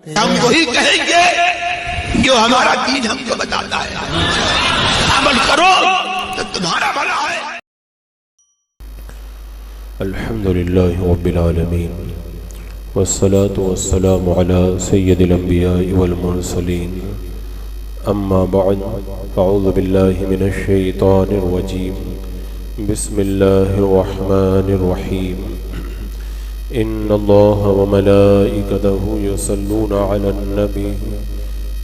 ہم وہی کہیں گے جو ہمارا دین ہم کو بتاتا ہے، عمل کرو تو تمہارا بھلا ہے۔ الحمدللہ رب العالمین والصلاة والسلام على سید الانبیاء والمرسلین، اما بعد اعوذ باللہ من الشیطان الرجیم، بسم اللہ الرحمن الرحیم، ان اللہ وملائکتہ یصلون علی النبی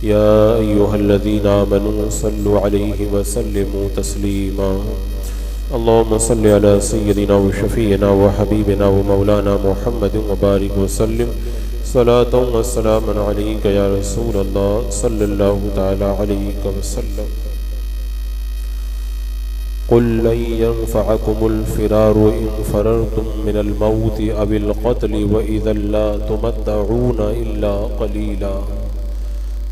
یا ایہا الذین آمنوا صلوا علیہ وسلموا تسلیما، اللهم صل على سيدنا وشفينا وحبيبنا ومولانا محمد وبارك وسلم صلاة وسلاما عليك يا رسول الله صلى الله تعالى عليك وسلم. قل لن ينفعكم الفرار إن فررتم من الموت أو القتل وإذا لا تمتعون إلا قليلا.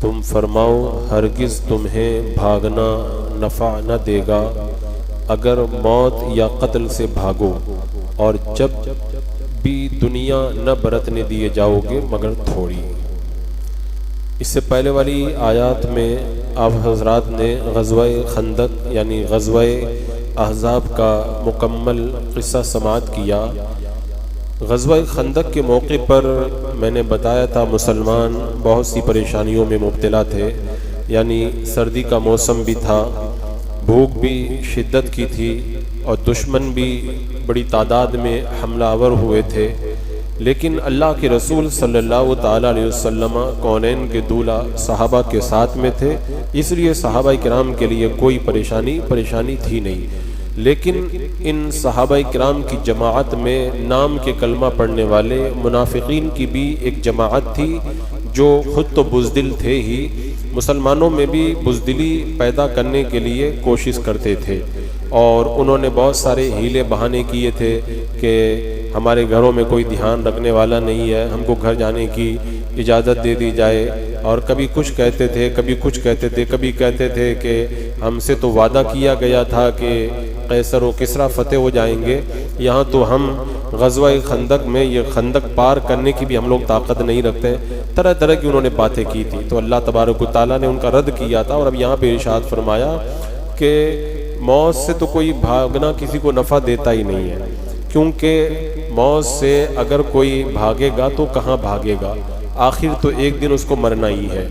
تم فرماؤ ہرگز تمہیں بھاگنا نفع نہ دے گا اگر موت یا قتل سے بھاگو، اور جب بھی دنیا نہ برتنے دیے جاؤ گے مگر تھوڑی۔ اس سے پہلے والی آیات میں آپ حضرات نے غزوہ خندق یعنی غزوہ احزاب کا مکمل قصہ سماعت کیا۔ غزوہ خندق کے موقع پر میں نے بتایا تھا مسلمان بہت سی پریشانیوں میں مبتلا تھے، یعنی سردی کا موسم بھی تھا، بھوک بھی شدت کی تھی، اور دشمن بھی بڑی تعداد میں حملہ آور ہوئے تھے، لیکن اللہ کے رسول صلی اللہ تعالیٰ علیہ وسلم کونین کے دولہ صحابہ کے ساتھ میں تھے، اس لیے صحابہ کرام کے لیے کوئی پریشانی تھی نہیں۔ لیکن ان صحابہ کرام کی جماعت میں نام کے کلمہ پڑھنے والے منافقین کی بھی ایک جماعت تھی جو خود تو بزدل تھے ہی، مسلمانوں میں بھی بزدلی پیدا کرنے کے لیے کوشش کرتے تھے، اور انہوں نے بہت سارے ہیلے بہانے کیے تھے کہ ہمارے گھروں میں کوئی دھیان رکھنے والا نہیں ہے، ہم کو گھر جانے کی اجازت دے دی جائے، اور کبھی کچھ کہتے تھے کبھی کچھ کہتے تھے، کبھی کہتے تھے کہ ہم سے تو وعدہ کیا گیا تھا کہ قیصر و کسریٰ فتح ہو جائیں گے، یہاں تو ہم غزوہ خندق میں یہ خندق پار کرنے کی بھی ہم لوگ طاقت نہیں رکھتے، طرح طرح کی انہوں نے باتیں کی تھی۔ تو اللہ تبارک و تعالیٰ نے ان کا رد کیا تھا، اور اب یہاں پہ ارشاد فرمایا کہ موت سے تو کوئی بھاگنا کسی کو نفع دیتا ہی نہیں ہے، کیونکہ موت سے اگر کوئی بھاگے گا تو کہاں بھاگے گا، آخر تو ایک دن اس کو مرنا ہی ہے،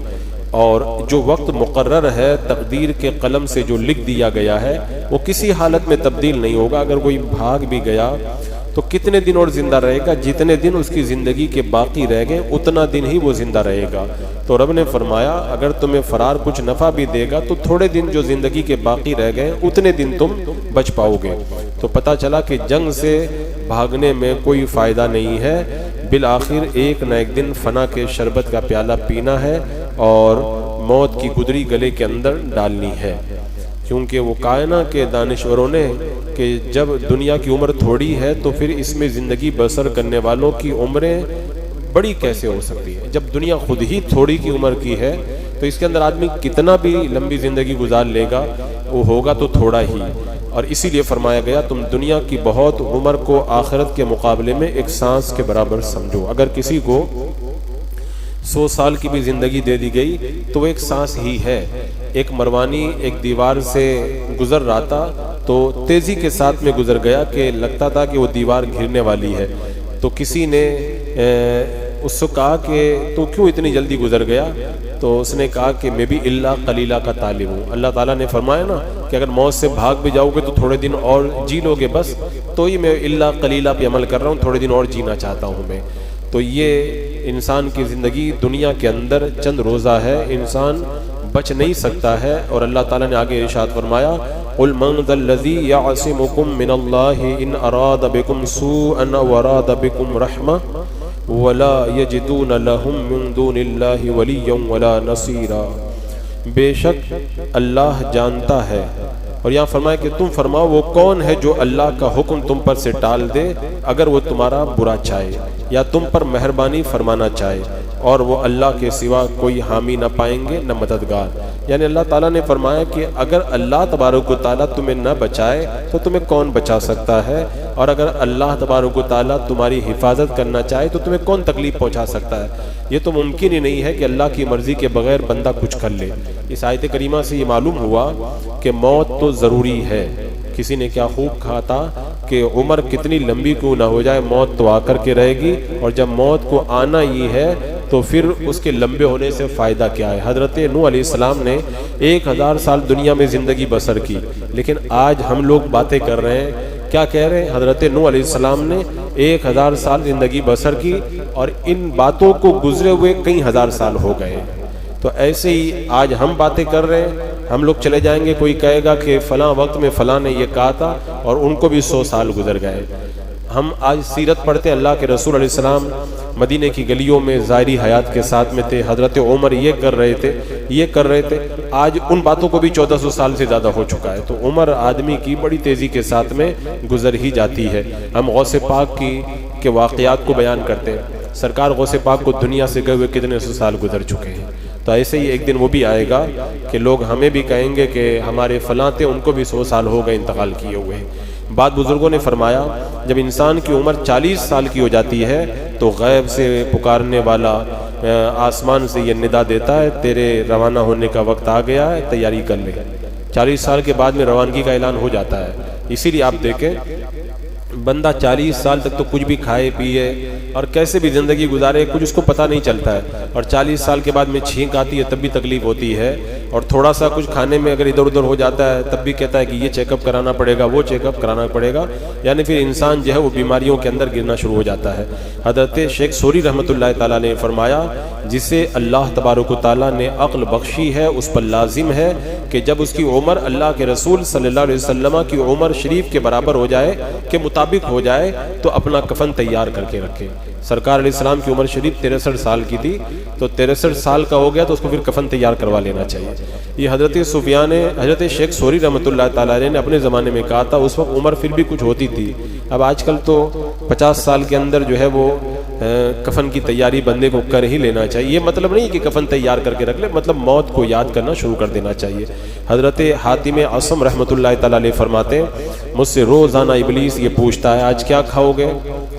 اور جو وقت مقرر ہے تقدیر کے قلم سے جو لکھ دیا گیا ہے وہ کسی حالت میں تبدیل نہیں ہوگا۔ اگر کوئی بھاگ بھی گیا تو کتنے دن اور زندہ رہے گا، جتنے دن اس کی زندگی کے باقی رہ گئے اتنا دن ہی وہ زندہ رہے گا۔ تو رب نے فرمایا اگر تمہیں فرار کچھ نفع بھی دے گا تو تھوڑے دن جو زندگی کے باقی رہ گئے اتنے دن تم بچ پاؤ گے۔ تو پتہ چلا کہ جنگ سے بھاگنے میں کوئی فائدہ نہیں ہے، بالآخر ایک نہ ایک دن فنا کے شربت کا پیالہ پینا ہے اور موت کی گدری گلے کے اندر ڈالنی ہے، کیونکہ وہ کائنہ کے دانشوروں نے کہ جب دنیا کی عمر تھوڑی ہے تو پھر اس میں زندگی بسر کرنے والوں کی عمریں بڑی کیسے ہو سکتی ہے؟ جب دنیا خود ہی تھوڑی کی عمر کی ہے تو اس کے اندر آدمی کتنا بھی لمبی زندگی گزار لے گا وہ ہوگا تو تھوڑا ہی، اور اسی لیے فرمایا گیا تم دنیا کی بہت عمر کو آخرت کے مقابلے میں ایک سانس کے برابر سمجھو۔ اگر کسی کو 100 سال کی بھی زندگی دے دی گئی تو وہ ایک سانس ہی ہے۔ ایک مروانی ایک دیوار سے گزر رہا تھا تو تیزی کے ساتھ میں گزر گیا کہ لگتا تھا کہ وہ دیوار گرنے والی ہے، تو کسی نے اس سے کہا کہ تو کیوں اتنی جلدی گزر گیا؟ تو اس نے کہا کہ میں بھی اللہ قلیلہ کا طالب ہوں۔ اللہ تعالیٰ نے فرمایا نا کہ اگر موت سے بھاگ بھی جاؤ گے تو تھوڑے دن اور جی لو گے، بس تو ہی میں اللہ قلیلہ پہ عمل کر رہا ہوں، تھوڑے دن اور جینا چاہتا ہوں میں۔ تو یہ انسان کی زندگی دنیا کے اندر چند روزہ ہے، انسان بچ نہیں سکتا ہے، اور اللہ تعالیٰ نے آگے ارشاد فرمایا قُلْ مَنْ ذَا الَّذِي يَعْصِمُكُم مِّنَ اللَّهِ إِنْ أَرَادَ بِكُمْ سُوءًا أَوْ أَرَادَ بِكُمْ رَحْمَةً وَلَا يَجِدُونَ لَهُم مِّن دُونِ اللَّهِ وَلِيًّا وَلَا نَصِيرًا۔ بے شک اللہ جانتا ہے، اور یہاں فرمایا کہ تم فرماؤ وہ کون ہے جو اللہ کا حکم تم پر سے ٹال دے اگر وہ تمہارا برا چاہے، یا تم پر مہربانی فرمانا چاہے، اور وہ اللہ کے سوا کوئی حامی نہ پائیں گے نہ مددگار۔ یعنی اللہ تعالیٰ نے فرمایا کہ اگر اللہ تبارک و تعالیٰ تمہیں نہ بچائے تو تمہیں کون بچا سکتا ہے، اور اگر اللہ تبارک و تعالیٰ تمہاری حفاظت کرنا چاہے تو تمہیں کون تکلیف پہنچا سکتا ہے۔ یہ تو ممکن ہی نہیں ہے کہ اللہ کی مرضی کے بغیر بندہ کچھ کر لے۔ اس آیت کریمہ سے یہ معلوم ہوا کہ موت تو ضروری ہے۔ کسی نے کیا خوب کہا تھا کہ عمر کتنی لمبی کیوں نہ ہو جائے، موت تو آ کر کے رہے گی، اور جب موت کو آنا ہی ہے تو پھر اس کے لمبے ہونے سے فائدہ کیا ہے۔ حضرت نوح علیہ السلام نے 1000 سال دنیا میں زندگی بسر کی، لیکن آج ہم لوگ باتیں کر رہے ہیں، کیا کہہ رہے ہیں؟ حضرت نوح علیہ السلام نے 1000 سال زندگی بسر کی، اور ان باتوں کو گزرے ہوئے کئی ہزار سال ہو گئے۔ تو ایسے ہی آج ہم باتیں کر رہے ہیں، ہم لوگ چلے جائیں گے، کوئی کہے گا کہ فلاں وقت میں فلاں نے یہ کہا تھا، اور ان کو بھی 100 سال گزر گئے۔ ہم آج سیرت پڑھتے ہیں، اللہ کے رسول علیہ السلام مدینہ کی گلیوں میں ظاہری حیات کے ساتھ میں تھے، حضرت عمر یہ کر رہے تھے، آج ان باتوں کو بھی 1400 سال سے زیادہ ہو چکا ہے۔ تو عمر آدمی کی بڑی تیزی کے ساتھ میں گزر ہی جاتی ہے۔ ہم غوث پاک کے واقعات کو بیان کرتے ہیں، سرکار غوث پاک کو دنیا سے گئے ہوئے کتنے سو سال گزر چکے ہیں۔ تو ایسے ہی ایک دن وہ بھی آئے گا کہ لوگ ہمیں بھی کہیں گے کہ ہمارے فلاں تھے، ان کو بھی 100 سال ہو گئے انتقال کیے ہوئے۔ بعد بزرگوں نے فرمایا جب انسان کی عمر 40 سال کی ہو جاتی ہے تو غیب سے پکارنے والا آسمان سے یہ ندا دیتا ہے، تیرے روانہ ہونے کا وقت آ گیا ہے، تیاری کر لے۔ 40 سال کے بعد میں روانگی کا اعلان ہو جاتا ہے۔ اسی لیے آپ دیکھیں بندہ 40 سال تک تو کچھ بھی کھائے پیے اور کیسے بھی زندگی گزارے، کچھ اس کو پتہ نہیں چلتا ہے، اور 40 سال کے بعد میں چھینک آتی ہے تب بھی تکلیف ہوتی ہے، اور تھوڑا سا کچھ کھانے میں اگر ادھر ادھر ہو جاتا ہے تب بھی کہتا ہے کہ یہ چیک اپ کرانا پڑے گا، وہ چیک اپ کرانا پڑے گا، یعنی پھر انسان جو ہے وہ بیماریوں کے اندر گرنا شروع ہو جاتا ہے۔ حضرت شیخ سوری رحمۃ اللہ تعالیٰ نے فرمایا جسے اللہ تبارک و تعالیٰ نے عقل بخشی ہے اس پر لازم ہے کہ جب اس کی عمر اللہ کے رسول صلی اللہ علیہ وسلم کی عمر شریف کے برابر ہو جائے، کے مطابق ہو جائے، تو اپنا کفن تیار کر کے رکھے۔ سرکار علیہ السلام کی عمر شریف 63 سال کی تھی، تو 63 سال کا ہو گیا تو اس کو پھر کفن تیار کروا لینا چاہیے۔ یہ حضرت شیخ سوری رحمۃ اللہ تعالیٰ نے اپنے زمانے میں کہا تھا، اس وقت عمر پھر بھی کچھ ہوتی تھی۔ اب آج کل تو 50 سال کے اندر جو ہے وہ کفن کی تیاری بندے کو کر ہی لینا چاہیے۔ یہ مطلب نہیں کہ کفن تیار کر کے رکھ لے، مطلب موت کو یاد کرنا شروع کر دینا چاہیے۔ حضرت حاتم اعصم رحمۃ اللہ تعالیٰ علیہ فرماتے ہیں مجھ سے روزانہ ابلیس یہ پوچھتا ہے آج کیا کھاؤ گے،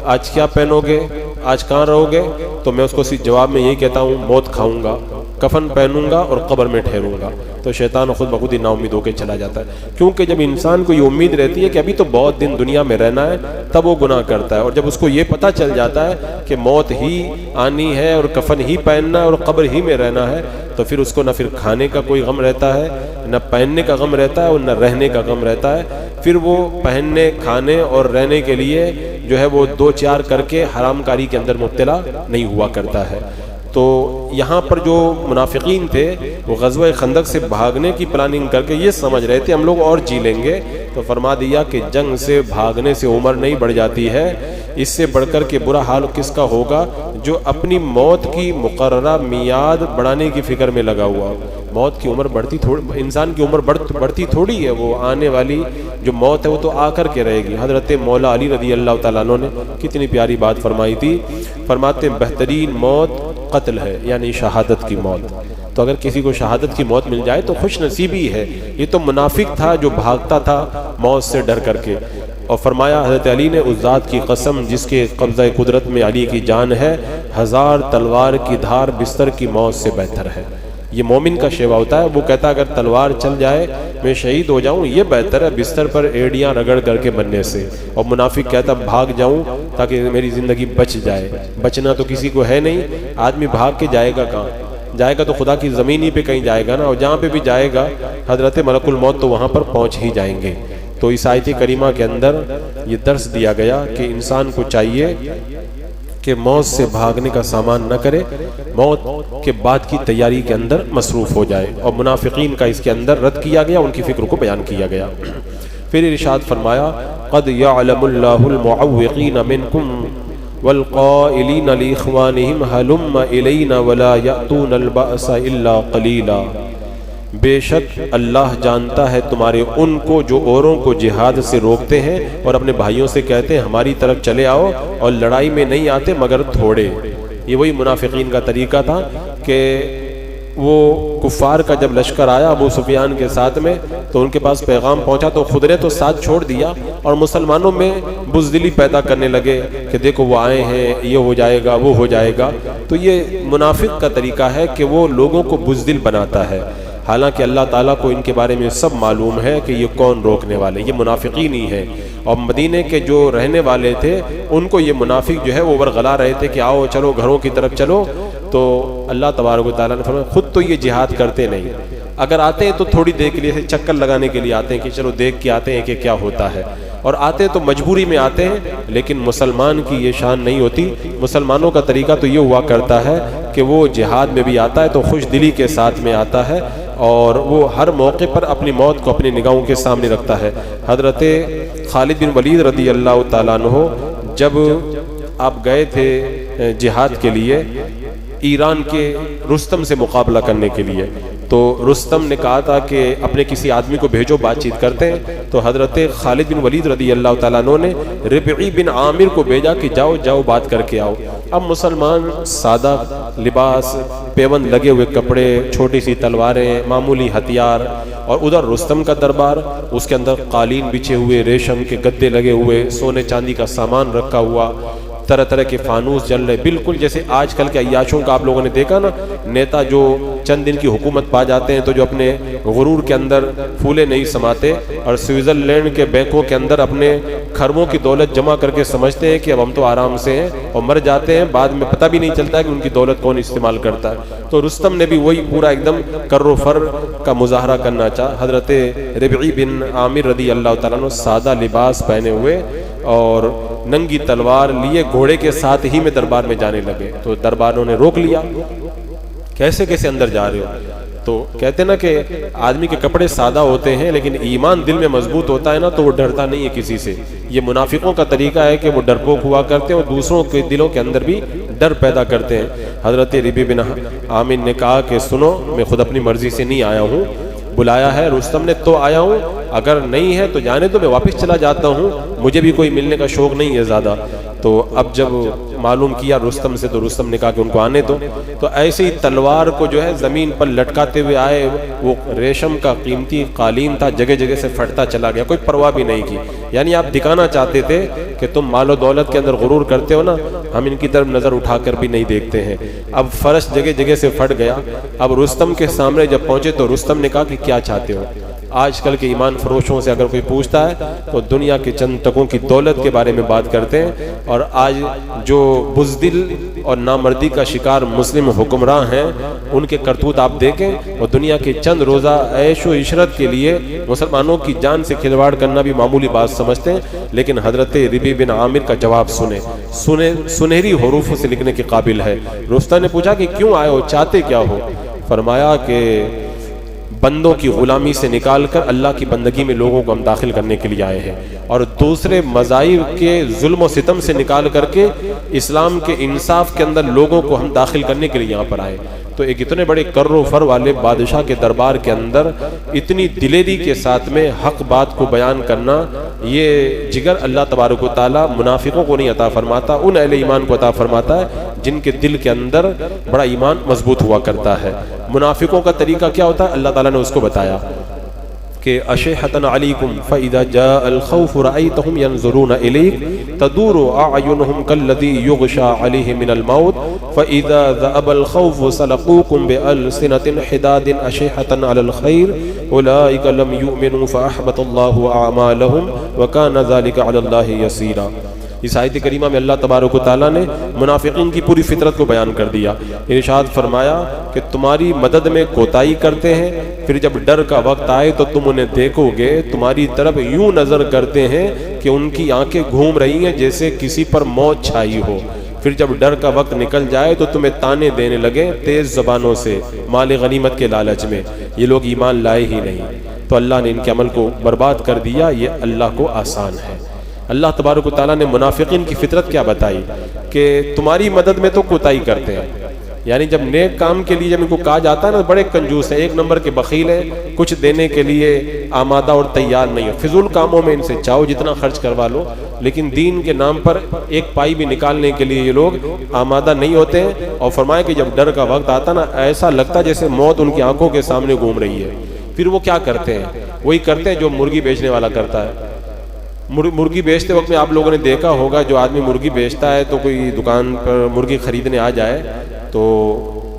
آج کیا پہنو گے، آج کہاں رہو گے، تو میں اس کو صرف جواب میں یہی کہتا ہوں موت کھاؤں گا، کفن پہنوں گا اور قبر میں ٹھہروں گا۔ تو شیطان خود بخود ہی نا امید ہو کے چلا جاتا ہے، کیونکہ جب انسان کو یہ امید رہتی ہے کہ ابھی تو بہت دن دنیا میں رہنا ہے تب وہ گناہ کرتا ہے، اور جب اس کو یہ پتہ چل جاتا ہے کہ موت ہی آنی ہے اور کفن ہی پہننا ہے اور قبر ہی میں رہنا ہے، تو پھر اس کو نہ پھر کھانے کا کوئی غم رہتا ہے، نہ پہننے کا غم رہتا ہے، اور نہ رہنے کا غم رہتا ہے۔ پھر وہ پہننے، کھانے اور رہنے کے لیے جو ہے وہ 2-4 کر کے حرام کاری کے اندر مبتلا نہیں ہوا کرتا ہے۔ تو یہاں پر جو منافقین تھے وہ غزوہ خندق سے بھاگنے کی پلاننگ کر کے یہ سمجھ رہے تھے ہم لوگ اور جی لیں گے، تو فرما دیا کہ جنگ سے بھاگنے سے عمر نہیں بڑھ جاتی ہے، اس سے بڑھ کر کے برا حال کس کا ہوگا جو اپنی موت کی مقررہ میعاد بڑھانے کی فکر میں لگا ہوا۔ موت کی عمر بڑھتی تھوڑی، انسان کی عمر بڑھتی تھوڑی ہے، وہ آنے والی جو موت ہے وہ تو آ کر کے رہے گی۔ حضرت مولا علی رضی اللہ تعالیٰ عنہ نے کتنی پیاری بات فرمائی تھی، فرماتے ہیں بہترین موت قتل ہے، یعنی شہادت کی موت۔ تو اگر کسی کو شہادت کی موت مل جائے تو خوش نصیبی ہے۔ یہ تو منافق تھا جو بھاگتا تھا موت سے ڈر کر کے، اور فرمایا حضرت علی نے اس ذات کی قسم جس کے قبضہ قدرت میں علی کی جان ہے، 1000 تلوار کی دھار بستر کی موت سے بہتر ہے۔ یہ مومن کا شیوا ہوتا ہے، وہ کہتا ہے اگر تلوار چل جائے میں شہید ہو جاؤں یہ بہتر ہے بستر پر ایڑیاں رگڑ کر کے مرنے سے، اور منافق کہتا بھاگ جاؤں تاکہ میری زندگی بچ جائے۔ بچنا تو کسی کو ہے نہیں، آدمی بھاگ کے جائے گا کہاں؟ جائے گا تو خدا کی زمینی پہ کہیں جائے گا نا، اور جہاں پہ بھی جائے گا حضرت ملک الموت تو وہاں پر پہنچ ہی جائیں گے۔ تو اس آیت کریمہ کے اندر یہ درس دیا گیا کہ انسان کو چاہیے کہ موت سے بھاگنے کا سامان نہ کرے، موت کے بعد کی تیاری کے اندر مصروف ہو جائے، اور منافقین کا اس کے اندر رد کیا گیا، ان کی فکر کو بیان کیا گیا۔ پھر ارشاد فرمایا قد یعلم اللہ المعوقین منکم والقائلین لاخوانہم ہلم الینا ولا یأتون البأس الا قلیلا۔ بے شک اللہ جانتا ہے تمہارے ان کو جو اوروں کو جہاد سے روکتے ہیں اور اپنے بھائیوں سے کہتے ہیں ہماری طرف چلے آؤ اور لڑائی میں نہیں آتے مگر تھوڑے. یہ وہی منافقین کا طریقہ تھا کہ وہ کفار کا جب لشکر آیا ابو سفیان کے ساتھ میں تو ان کے پاس پیغام پہنچا تو خود نے تو ساتھ چھوڑ دیا اور مسلمانوں میں بزدلی پیدا کرنے لگے کہ دیکھو وہ آئے ہیں، یہ ہو جائے گا وہ ہو جائے گا. تو یہ منافق کا طریقہ ہے کہ وہ لوگوں کو بزدل بناتا ہے، حالانکہ اللہ تعالیٰ کو ان کے بارے میں سب معلوم ہے کہ یہ کون روکنے والے، یہ منافقین ہی ہیں. اور مدینے کے جو رہنے والے تھے ان کو یہ منافق جو ہے وہ ورغلا رہے تھے کہ آؤ چلو گھروں کی طرف چلو. تو اللہ تبارک و تعالیٰ نے فرمایا خود تو یہ جہاد کرتے نہیں، اگر آتے ہیں تو تھوڑی دیر کے لیے چکر لگانے کے لیے آتے ہیں کہ چلو دیکھ کے آتے ہیں کہ کیا ہوتا ہے، اور آتے ہیں تو مجبوری میں آتے ہیں. لیکن مسلمان کی یہ شان نہیں ہوتی. مسلمانوں کا طریقہ تو یہ ہوا کرتا ہے کہ وہ جہاد میں بھی آتا ہے تو خوش دلی کے ساتھ میں آتا ہے اور وہ ہر موقع پر اپنی موت کو اپنی نگاہوں کے سامنے رکھتا ہے. حضرت خالد بن ولید رضی اللہ تعالیٰ عنہ جب آپ گئے تھے جہاد کے لیے ایران کے رستم سے مقابلہ کرنے کے لیے، تو رستم نے کہا تھا کہ اپنے کسی آدمی کو بھیجو بات چیت کرتے ہیں. تو حضرت خالد بن ولید رضی اللہ تعالیٰ عنہ نے ربعی بن عامر کو بھیجا کہ جاؤ بات کر کے آؤ. اب مسلمان سادہ لباس، پیوند لگے ہوئے کپڑے، چھوٹی سی تلواریں، معمولی ہتھیار، اور ادھر رستم کا دربار، اس کے اندر قالین بچھے ہوئے، ریشم کے گدے لگے ہوئے، سونے چاندی کا سامان رکھا ہوا، طرح طرح کے فانوس جل رہے، بالکل جیسے آج کل کے عیاشوں کا آپ لوگوں نے دیکھا نا، نیتا جو چند دن کی حکومت پا جاتے ہیں تو جو اپنے غرور کے اندر پھولے نہیں سماتے اور سوئٹزرلینڈ کے بینکوں کے اندر اپنے کھربوں کی دولت جمع کر کے سمجھتے ہیں کہ اب ہم تو آرام سے ہیں، اور مر جاتے ہیں بعد میں پتہ بھی نہیں چلتا ہے کہ ان کی دولت کون استعمال کرتا ہے. تو رستم نے بھی وہی پورا ایک دم کر و فر کا مظاہرہ کرنا چاہا. حضرت ربعی بن عامر رضی اللہ تعالیٰ عنہ سادہ لباس پہنے ہوئے اور ننگی تلوار لیے گھوڑے کے ساتھ ہی میں دربار میں جانے لگے. تو درباروں نے روک لیا، کیسے اندر جا رہے ہو؟ تو کہتے ہیں نا کہ آدمی کے کپڑے سادہ ہوتے ہیں لیکن ایمان دل میں مضبوط ہوتا ہے نا تو وہ ڈرتا نہیں ہے کسی سے. یہ منافقوں کا طریقہ ہے کہ وہ ڈرپوک ہوا کرتے ہیں اور دوسروں کے دلوں کے اندر بھی ڈر پیدا کرتے ہیں. حضرت ربعی بن عامر نے کہا کہ سنو، میں خود اپنی مرضی سے نہیں آیا ہوں، بلایا ہے رستم نے تو آیا ہوں، اگر نہیں ہے تو جانے تو میں واپس چلا جاتا ہوں، مجھے بھی کوئی ملنے کا شوق نہیں ہے زیادہ. تو اب جب معلوم کیا رستم سے تو رستم نے کہا کہ ان کو آنے دو. تو ایسے ہی تلوار کو جو ہے زمین پر لٹکاتے ہوئے آئے، وہ ریشم کا قیمتی قالین تھا، جگہ جگہ سے پھٹتا چلا گیا، کوئی پرواہ بھی نہیں کی. یعنی آپ دکھانا چاہتے تھے کہ تم مال و دولت کے اندر غرور کرتے ہو نا، ہم ان کی طرف نظر اٹھا کر بھی نہیں دیکھتے ہیں. اب فرش جگہ جگہ سے پھٹ گیا. اب رستم کے سامنے جب پہنچے تو رستم نے کہا کہ کیا چاہتے ہو؟ آج کل کے ایمان فروشوں سے اگر کوئی پوچھتا ہے تو دنیا کے چند ٹکوں کی دولت کے بارے میں بات کرتے ہیں. اور آج جو بزدل اور نامردی کا شکار مسلم حکمراں ہیں ان کے کرتوت آپ دیکھیں، اور دنیا کے چند روزہ عیش و عشرت کے لیے مسلمانوں کی جان سے کھلواڑ کرنا بھی معمولی بات سمجھتے ہیں. لیکن حضرت ربعی بن عامر کا جواب سنہری حروفوں سے لکھنے کے قابل ہے. رستم نے پوچھا کہ کیوں آئے ہو، چاہتے کیا ہو؟ فرمایا کہ بندوں کی غلامی سے نکال کر اللہ کی بندگی میں لوگوں کو ہم داخل کرنے کے لیے آئے ہیں، اور دوسرے مذاہب کے ظلم و ستم سے نکال کر کے اسلام کے انصاف کے اندر لوگوں کو ہم داخل کرنے کے لیے یہاں پر آئے. تو ایک اتنے بڑے کر و فر والے بادشاہ کے دربار کے اندر اتنی دلیری کے ساتھ میں حق بات کو بیان کرنا، یہ جگر اللہ تبارک و تعالیٰ منافقوں کو نہیں عطا فرماتا، ان اہل ایمان کو عطا فرماتا ہے جن کے دل کے اندر بڑا ایمان مضبوط ہوا کرتا ہے. منافقوں کا طریقہ کیا ہوتا ہے اللہ تعالیٰ نے اس کو بتایا کہ اشحۃ علیکم فاذا جاء الخوف رأیتهم ينظرون الیک تدور اعینهم كالذی یغشى علیہ من الموت فاذا ذهب الخوف سلقوکم بألسنة حداد اشحۃ علی الخیر اولئک لم یؤمنوا فاحبط اللہ اعمالهم وکان ذلک علی اللہ یسیرا. اس آیت کریمہ میں اللہ تبارک و تعالیٰ نے منافقین کی پوری فطرت کو بیان کر دیا. ارشاد فرمایا کہ تمہاری مدد میں کوتاہی کرتے ہیں، پھر جب ڈر کا وقت آئے تو تم انہیں دیکھو گے تمہاری طرف یوں نظر کرتے ہیں کہ ان کی آنکھیں گھوم رہی ہیں جیسے کسی پر موت چھائی ہو. پھر جب ڈر کا وقت نکل جائے تو تمہیں تانے دینے لگے تیز زبانوں سے مال غنیمت کے لالچ میں. یہ لوگ ایمان لائے ہی نہیں، تو اللہ نے ان کے عمل کو برباد کر دیا. یہ اللہ کو آسان ہے. اللہ تبارک و تعالیٰ نے منافقین کی فطرت کیا بتائی کہ تمہاری مدد میں تو کوتاہی کرتے ہیں، یعنی جب نیک کام کے لیے جب ان کو کہا جاتا ہے نا، بڑے کنجوس ہیں، ایک نمبر کے بخیل ہیں، کچھ دینے کے لیے آمادہ اور تیار نہیں ہے، فضول کاموں میں ان سے چاہو جتنا خرچ کروا لو، لیکن دین کے نام پر ایک پائی بھی نکالنے کے لیے یہ لوگ آمادہ نہیں ہوتے ہیں۔ اور فرمایا کہ جب ڈر کا وقت آتا نا، ایسا لگتا جیسے موت ان کی آنکھوں کے سامنے گھوم رہی ہے۔ پھر وہ کیا کرتے ہیں؟ وہی کرتے ہیں جو مرغی بیچنے والا کرتا ہے۔ مرغی بیچتے وقت میں آپ لوگوں نے دیکھا ہوگا، جو آدمی مرغی بیچتا ہے تو کوئی دکان پر مرغی خریدنے آ جائے تو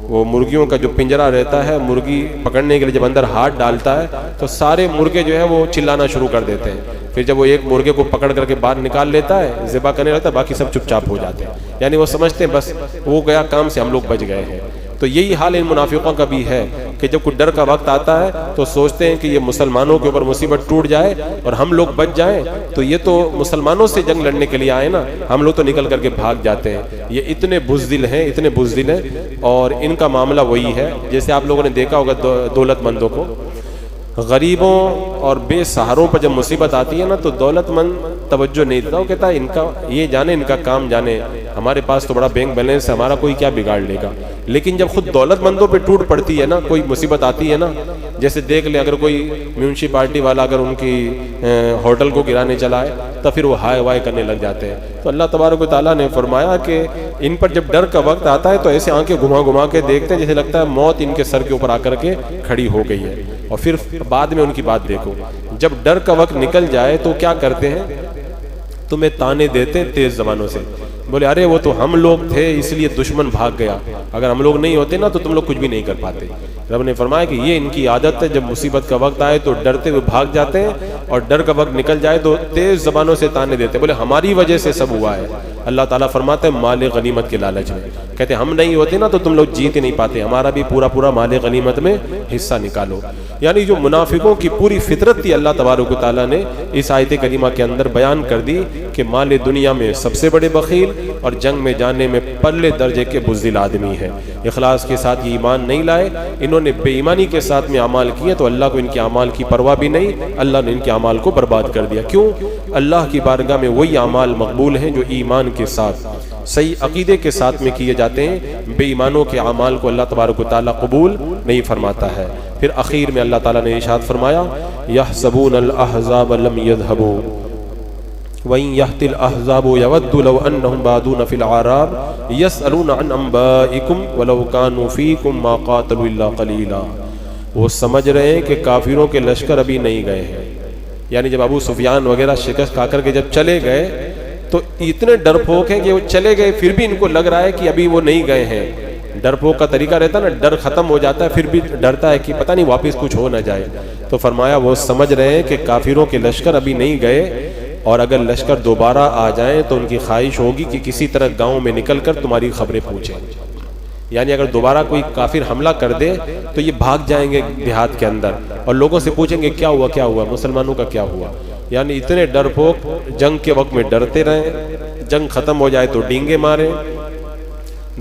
وہ مرغیوں کا جو پنجرا رہتا ہے، مرغی پکڑنے کے لیے جب اندر ہاتھ ڈالتا ہے تو سارے مرغے جو ہے وہ چلانا شروع کر دیتے ہیں۔ پھر جب وہ ایک مرغے کو پکڑ کر کے باہر نکال لیتا ہے، ذبح کرنے لگتا ہے، باقی سب چپ چاپ ہو جاتے ہیں، یعنی وہ سمجھتے ہیں بس وہ گیا کام سے، ہم لوگ بچ گئے ہیں۔ تو یہی حال ان منافقوں کا بھی ہے کہ جب کوئی ڈر کا وقت آتا ہے تو سوچتے ہیں کہ یہ مسلمانوں کے اوپر مصیبت ٹوٹ جائے اور ہم لوگ بچ جائیں، تو یہ تو مسلمانوں سے جنگ لڑنے کے لیے آئے نا، ہم لوگ تو نکل کر کے بھاگ جاتے ہیں۔ یہ اتنے بزدل ہیں، اتنے بزدل ہیں، اور ان کا معاملہ وہی ہے جیسے آپ لوگوں نے دیکھا ہوگا دولت مندوں کو، غریبوں اور بے سہاروں پر جب مصیبت آتی ہے نا تو دولت مند توجہ نہیں دیتا، وہ کہتا ہے ان کا یہ جانے، ان کا کام جانے، ہمارے پاس تو بڑا بینک بیلنس ہے، ہمارا کوئی کیا بگاڑ لے گا۔ لیکن جب خود دولت مندوں پہ ٹوٹ پڑتی ہے نا، کوئی مصیبت آتی ہے نا، جیسے دیکھ لیں اگر کوئی میونسپلٹی والا اگر ان کی ہوٹل کو گرانے چلا ہے تو پھر وہ ہائے وائے کرنے لگ جاتے ہیں۔ تو اللہ تبارک و تعالیٰ نے فرمایا کہ ان پر جب ڈر کا وقت آتا ہے تو ایسے آنکھیں گھما گھما کے دیکھتے ہیں جیسے لگتا ہے موت ان کے سر کے اوپر آ کر کے کھڑی ہو گئی ہے۔ اور پھر بعد میں ان کی بات دیکھو، جب ڈر کا وقت نکل جائے تو کیا کرتے ہیں؟ تمہیں تانے دیتے ہیں تیز زبانوں سے، بولے ارے وہ تو ہم لوگ تھے اس لیے دشمن بھاگ گیا، اگر ہم لوگ نہیں ہوتے نا تو تم لوگ کچھ بھی نہیں کر پاتے۔ رب نے فرمایا کہ یہ ان کی عادت ہے، جب مصیبت کا وقت آئے تو ڈرتے ہوئے بھاگ جاتے ہیں، اور ڈر کا وقت نکل جائے تو تیز زبانوں سے تانے دیتے ہیں، بولے ہماری وجہ سے سب ہوا ہے۔ اللہ تعالیٰ فرماتا ہے مال غنیمت کے لالچ میں، کہتے ہیں ہم نہیں ہوتے نا تو تم لوگ جیت ہی نہیں پاتے، ہمارا بھی پورا پورا مال غنیمت میں حصہ نکالو۔ یعنی جو منافقوں کی پوری فطرت تھی اللہ تبارک و تعالیٰ نے اس آیت کریمہ کے اندر بیان کر دی کہ مال دنیا میں سب سے بڑے بخیل اور جنگ میں جانے میں پرلے درجے کے بزدل آدمی ہیں۔ اخلاص کے ساتھ یہ ایمان نہیں لائے، انہوں نے بے ایمانی کے ساتھ میں اعمال کیے تو اللہ کو ان کے اعمال کی پرواہ بھی نہیں، اللہ نے ان کے اعمال کو برباد کر دیا۔ کیوں؟ اللہ کی بارگاہ میں وہی اعمال مقبول ہیں جو ایمان کے ساتھ صحیح عقیدے کے ساتھ میں کیے جاتے ہیں، بے ایمانوں کے اعمال کو اللہ تبارک و تعالیٰ قبول نہیں فرماتا ہے۔ پھر اخیر میں اللہ تعالیٰ نے ارشاد فرمایا یحسبون الاحزاب لم يذهبوا وَإِن يَأْتِ الْأَحْزَابُ يَوَدُّ لَوْ أَنَّهُمْ بَادُونَ فِي الْأَعْرَابِ يَسْأَلُونَ عَنْ أَنْبَائِكُمْ وَلَوْ كَانُوا فِيكُمْ مَا قَاتَلُوا إِلَّا قَلِيلًا۔ وہ سمجھ رہے ہیں کہ کافروں کے لشکر ابھی نہیں گئے ہیں، یعنی جب ابو سفیان وغیرہ شکست کھا کر کے جب چلے گئے تو اتنے ڈرپوک ہیں کہ وہ چلے گئے پھر بھی ان کو لگ رہا ہے کہ ابھی وہ نہیں گئے ہیں۔ ڈرپوک کا طریقہ رہتا ہے نا، ڈر ختم ہو جاتا ہے پھر بھی ڈرتا ہے کہ پتہ نہیں واپس کچھ ہو نہ جائے۔ تو فرمایا وہ سمجھ رہے ہیں کہ کافروں کے لشکر ابھی نہیں گئے، اور اگر لشکر دوبارہ آ جائیں تو ان کی خواہش ہوگی کہ کسی طرح گاؤں میں نکل کر تمہاری خبریں پوچھیں، یعنی اگر دوبارہ کوئی کافر حملہ کر دے تو یہ بھاگ جائیں گے دیہات کے اندر اور لوگوں سے پوچھیں گے کیا ہوا کیا ہوا، مسلمانوں کا کیا ہوا۔ یعنی اتنے ڈرپوک جنگ کے وقت میں ڈرتے رہیں، جنگ ختم ہو جائے تو ڈینگے ماریں،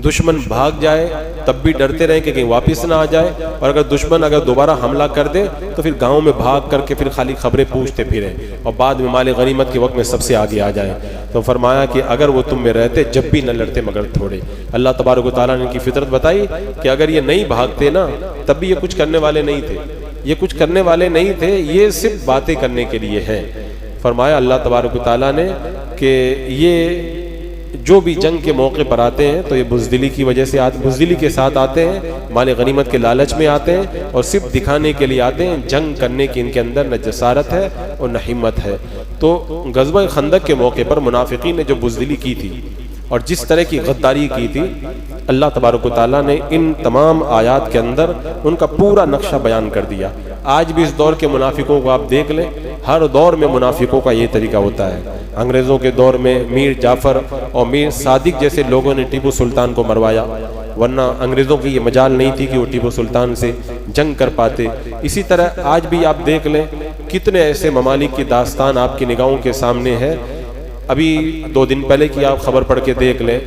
دشمن بھاگ جائے تب بھی ڈرتے رہیں کہ کہیں واپس نہ آ جائے، اور اگر دشمن دوبارہ حملہ کر دے تو پھر گاؤں میں بھاگ کر کے پھر خالی خبریں پوچھتے پھریں اور بعد میں مال غنیمت کے وقت میں سب سے آگے آ جائیں۔ تو فرمایا کہ اگر وہ تم میں رہتے جب بھی نہ لڑتے مگر تھوڑے۔ اللہ تبارک و تعالیٰ نے ان کی فطرت بتائی کہ اگر یہ نہیں بھاگتے نا تب بھی یہ کچھ کرنے والے نہیں تھے، یہ کچھ کرنے والے نہیں تھے، یہ صرف باتیں کرنے کے لیے ہیں۔ فرمایا اللہ تبارک و تعالیٰ نے کہ یہ جو بھی جنگ کے موقع پر آتے ہیں تو یہ بزدلی کی وجہ سے بزدلی کے ساتھ آتے ہیں، مال غنیمت کے لالچ میں آتے ہیں اور صرف دکھانے کے لیے آتے ہیں، جنگ کرنے کی ان کے اندر نہ جسارت ہے اور نہ ہمت ہے۔ تو غزوہ خندق کے موقع پر منافقین نے جو بزدلی کی تھی اور جس طرح کی غداری کی تھی، اللہ تبارک و تعالیٰ نے ان تمام آیات کے اندر ان کا پورا نقشہ بیان کر دیا۔ آج بھی اس دور کے منافقوں کو آپ دیکھ لیں، ہر دور میں منافقوں کا یہ طریقہ ہوتا ہے۔ انگریزوں کے دور میں میر جعفر اور میر صادق جیسے لوگوں نے ٹیپو سلطان کو مروایا، ورنہ انگریزوں کی یہ مجال نہیں تھی کہ وہ ٹیپو سلطان سے جنگ کر پاتے۔ اسی طرح آج بھی آپ دیکھ لیں کتنے ایسے ممالک کی داستان آپ کی نگاہوں کے سامنے ہے۔ ابھی 2 دن پہلے کی آپ خبر پڑھ کے دیکھ لیں،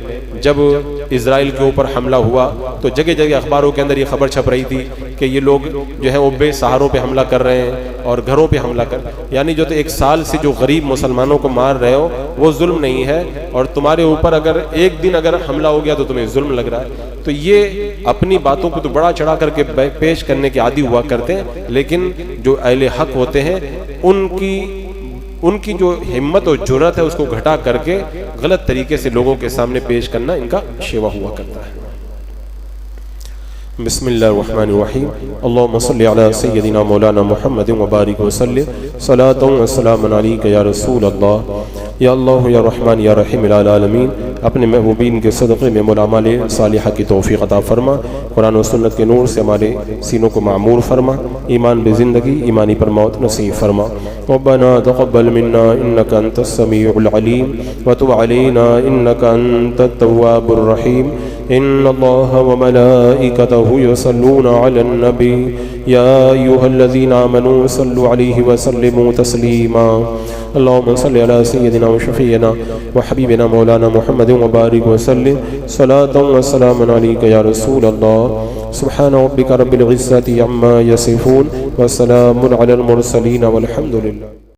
جب اسرائیل کے اوپر حملہ ہوا تو جگہ جگہ اخباروں کے اندر یہ خبر چھپ رہی تھی کہ یہ لوگ جو ہے وہ بے سہاروں پہ حملہ کر رہے ہیں اور گھروں پہ حملہ کر، یعنی جو تو ایک سال سے جو غریب مسلمانوں کو مار رہے ہو وہ ظلم نہیں ہے، اور تمہارے اوپر اگر ایک دن اگر حملہ ہو گیا تو تمہیں ظلم لگ رہا ہے۔ تو یہ اپنی باتوں کو تو بڑا چڑھا کر کے پیش کرنے کے عادی ہوا کرتے ہیں، لیکن جو اہل حق ہوتے ہیں ان کی جو ہمت اور جرأت ہے اس کو گھٹا کر کے غلط طریقے سے لوگوں کے سامنے پیش کرنا ان کا شیوا ہوا کرتا ہے۔ بسم اللہ الرحمن الرحیم، اللہم صلی علی سیدنا مولانا محمد وبارک وسلم، صلاۃ و سلام علیک یا رسول اللہ، یا اللہ یا رحمان یا رحیم العالمین۔ اپنے محبوبین کے صدقے میں ملامال صالحہ کی توفیق عطا فرما، قرآن و سنت کے نور سے ہمارے سینوں کو معمور فرما، ایمان بے زندگی ایمانی پر موت نصیب فرما۔ ربنا تقبل منا انک انت السمیع العلیم وتب علینا انک انت التواب الرحیم۔ ان اللہ وملائکتہ یصلون علی النبی یا ایھا الذین آمنوا صلوا علیہ وسلموا تسلیما۔ اللہم صلی علی سیدنا وشفیعنا وحبیبنا مولانا محمد وبارک وسلم، صلاۃ و سلام علیک یا رسول اللہ۔ سبحان ربک رب العزۃ عما یصفون وسلام علی المرسلین والحمد للہ۔